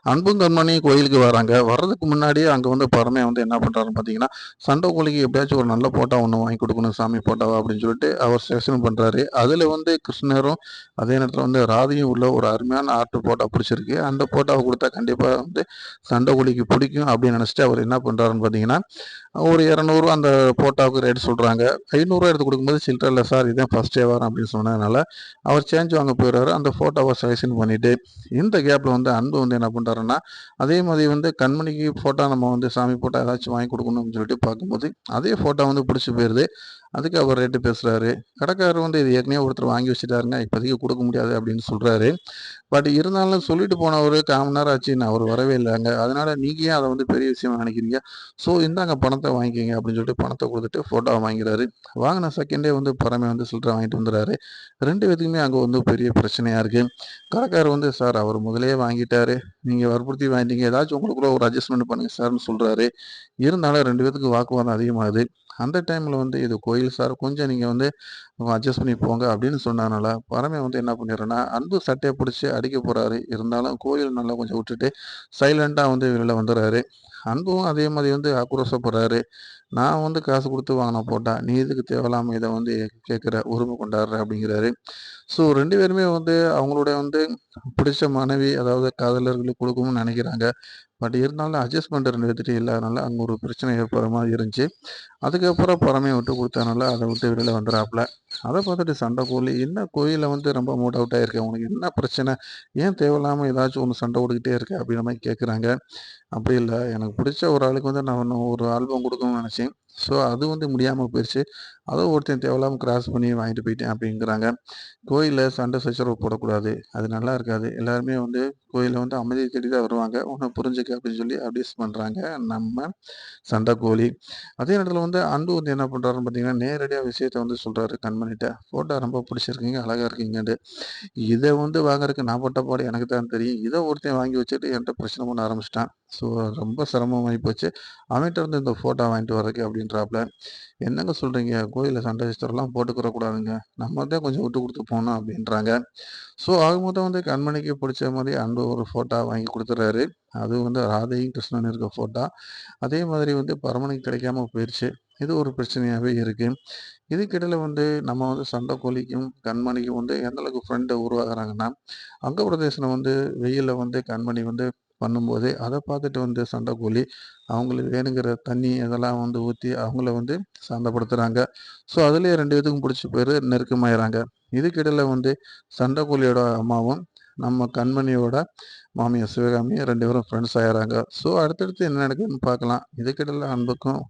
அன்பும் கண்மணியும் கோயிலுக்கு வராங்க. வர்றதுக்கு முன்னாடியே அங்க வந்து பரமே வந்து என்ன பண்றாருன்னு பார்த்தீங்கன்னா, சண்டை கோழிக்கு எப்படியாச்சும் ஒரு நல்ல ஃபோட்டோ ஒண்ணு வாங்கி குடுக்கணும் சாமி ஃபோட்டோவா அப்படின்னு சொல்லிட்டு அவர் செலக்ஷன் பண்றாரு. அதுல வந்து கிருஷ்ணரும், அதே நேரத்துல வந்து ராதையும் உள்ள ஒரு அருமையான ஆர்ட் ஃபோட்டோ புடிச்சிருக்கு. அந்த ஃபோட்டோவ குடுத்தா கண்டிப்பா வந்து சண்டை கோழிக்கு பிடிக்கும் அப்படின்னு நினைச்சுட்டு அவர் என்ன பண்றாருன்னு பார்த்தீங்கன்னா, ஒரு 200 அந்த ஃபோட்டோவுக்கு ரேட் சொல்றாங்க. ரூ. 500 எடுத்து குடுக்கும்போது சில்லற இல்ல சார் இதான் ஃபர்ஸ்ட் டே வரேன் அப்படின்னு சொன்னதுனால, அவர் சேஞ்ச் வாங்க போயிறாரு. அந்த ஃபோட்டோவ செலக்ஷன் பண்ணிட்டு, இந்த கேப்ல வந்து அன்பு வந்து என்ன பண்றாருன்னா, அதே மாதிரி வந்து கண்மணிக்கு ஃபோட்டோ நம்ம வந்து சாமி ஃபோட்டோ ஏதாச்சும் வாங்கி குடுக்கணும்னு சொல்லிட்டு பார்க்கும்போது, அதே ஃபோட்டோ வந்து புடிச்சு போயிருது. அதுக்கு அவர் ரேட்டு பேசுறாரு. கடைக்காரர் வந்து இது ஏற்கனவே ஒருத்தர் வாங்கி வச்சுட்டாருங்க. இப்போதைக்கு குடுக்க முடியாது அப்படின்னு சொல்றாரு. பட் இருந்தாலும் சொல்லிட்டு போனவரு 1/4 மணி நேரம் ஆச்சு. இன்னும் அவரு வரவே இல்லங்க. அதனால நீங்க ஏன் அத வந்து பெரிய விஷயமா நினைக்கிறீங்க? ஸோ இந்தாங்க பணத்த வாங்கிக்கங்க அப்படின்னு சொல்லிட்டு பணத்த குடுத்துட்டு ஃபோட்டோவ வாங்கிறாரு. வாங்குன செகண்டே வந்து பரமே வந்து சில்லற வாங்கிட்டு வந்துறாரு. 2 பேத்துக்குமே அங்க வந்து பெரிய பிரச்சனையா இருக்கு. கடைக்காரர் வந்து சார் அவர் முதல்லயே வாங்கிட்டாரு. நீங்க வற்புறுத்தி வாங்கிட்டீங்க. ஏதாச்சும் உங்களுக்குள்ள ஒரு அட்ஜஸ்ட்மென்ட் பண்ணுங்க சார்ன்னு சொல்றாரு. இருந்தாலும் 2 பேத்துக்கும் வாக்குவாதம் அதிகமாகுது. அந்த டைம்ல வந்து இது கோயில் சார் கொஞ்சம் நீங்க வந்து அட்ஜஸ்ட் பண்ணி போங்க அப்படின்னு சொன்னதுனால, பரமே வந்து என்ன பண்ணிடுறேன்னா, அன்பு சட்டைய புடிச்சு அடிக்க போறாரு. இருந்தாலும் கோயில் நல்லா கொஞ்சம் விட்டுட்டு சைலன்ட்டா வந்து வெளில வந்துர்றாரு. அன்பும் அதே மாரி வந்து ஆக்ரோஷப்படுறாரு. நான் வந்து காசு குடுத்து வாங்குன ஃபோட்டா, நீ எதுக்கு தேவையில்லாம இத வந்து கேட்குற? உரிமை கொண்டாடுற அப்படிங்கிறாரு. ஸோ 2 பேருமே வந்து அவங்களுடைய வந்து பிடிச்ச மனைவி, அதாவது காதலர்களுக்கு குடுக்கணும்னு நெனைக்கிறாங்க. பட் இருந்தாலும் அட்ஜஸ்ட்மெண்ட் 2 பேத்துட்டயும் இல்லாதனால, அங்க ஒரு பிரச்சனை ஏற்படுற மாரி இருந்துச்சு. அதுக்கப்புறம் பொறாமைய விட்டு குடுத்ததுனால, அத விட்டு வெளில வந்துறாப்புல. அத பார்த்துட்டு சண்ட கோழி, "என்ன கோயில்ல வந்து ரொம்ப மூட் அவுட் ஆயிருக்க. உனக்கு என்ன பிரச்சனை? ஏன் தேவையில்லாம ஏதாச்சும் ஒண்ணு சண்ட போட்டுக்கிட்டே இருக்க?" அப்படின்ற மாரி கேட்குறாங்க. அப்படி இல்ல. எனக்கு பிடிச்ச ஒரு ஆளுக்கு வந்து நான் ஒண்ணு ஒரு ஆல்பம் குடுக்கணும்னு நெனச்சேன். ஸோ அது வந்து முடியாம போயிருச்சு. அத ஒருத்தன் தேவையில்லாம கிராஸ் பண்ணி வாங்கிட்டு போயிட்டேன் அப்படிங்கிறாங்க. கோயில்ல சண்டை சச்சரவு போடக்கூடாது. அது நல்லா இருக்காது. எல்லாருமே வந்து கோயில்ல வந்து அமைதிய தேடி தான் வருவாங்க. உன்ன புரிஞ்சுக்க அப்படின்னு சொல்லி அட்வைஸ் பண்றாங்க நம்ம சண்டைக்கோழி. அதே நேரத்தில வந்து அன்பு வந்து என்ன பண்றாருன்னு பார்த்தீங்கன்னா, நேரடியா விஷயத்த வந்து சொல்றாரு கண்மணிட்ட. "ஃபோட்டோ ரொம்ப புடிச்சிருக்குங்க. அழகா இருக்கீங்கன்ட்டு." இத வந்து வாங்குறதுக்கு நான் பட்ட பாடு எனக்கு தான் தெரியும். இத ஒருத்தன் வாங்கி வச்சுட்டு என்ட்ட பிரச்சனை பண்ண ஆரம்பிச்சுட்டான். ஸோ ரொம்ப சிரமமாயி போச்சு. அவன்ட்ட இருந்து இந்த ஃபோட்டோ வாங்கிட்டு வர்றதுக்கு அப்படின்றாப்புல. என்னங்க சொல்றீங்க? கோயில்ல சண்டை சச்சரவுலாம் போட்டுக்கிற கூடாதுங்க. நம்ம தான் கொஞ்சம் விட்டு குடுத்து போணும் அப்படின்றாங்க. ஸோ ஆக மொத்தம் வந்து கண்மணிக்கு பிடிச்ச மாரி அன்பு ஒரு ஃபோட்டோ வாங்கி குடுத்துறாரு. அதுவும் வந்து ராதையும், கிருஷ்ணனும் இருக்க ஃபோட்டோ. அதே மாதிரி வந்து பரமனுக்கு கிடைக்காம போயிருச்சு. இது ஒரு பிரச்சனையாவே இருக்கு. இதுக்கிடையில வந்து நம்ம வந்து சண்டைக்கோழிக்கும், கண்மணிக்கும் வந்து எந்த அளவுக்கு ஃப்ரெண்ட் உருவாகுறாங்கன்னா, அங்க பிரதேசம் வந்து வெயில்ல வந்து கண்மணி வந்து பண்ணும்போது, அத பார்த்துட்டு வந்து சண்டைக்கோழி, அவங்களுக்கு வேணுங்கிற தண்ணி அதெல்லாம் வந்து ஊத்தி அவங்கள வந்து சாந்தப்படுத்துறாங்க. ஸோ, அதிலேயே 2 பேத்துக்கும் புடிச்சு போயிரு நெருக்கமாயிறாங்க. இதுக்கிடையில வந்து சண்டைக்கோழியோட அம்மாவும், நம்ம கண்மணியோட மாமியார் சிவகாமி 2 பேரும் ஃப்ரெண்ட்ஸ் ஆயிர்றாங்க. ஸோ, அடுத்தடுத்து என்ன நடக்குதுன்னு பார்க்கலாம். இதுக்கிடையில அன்புக்கும்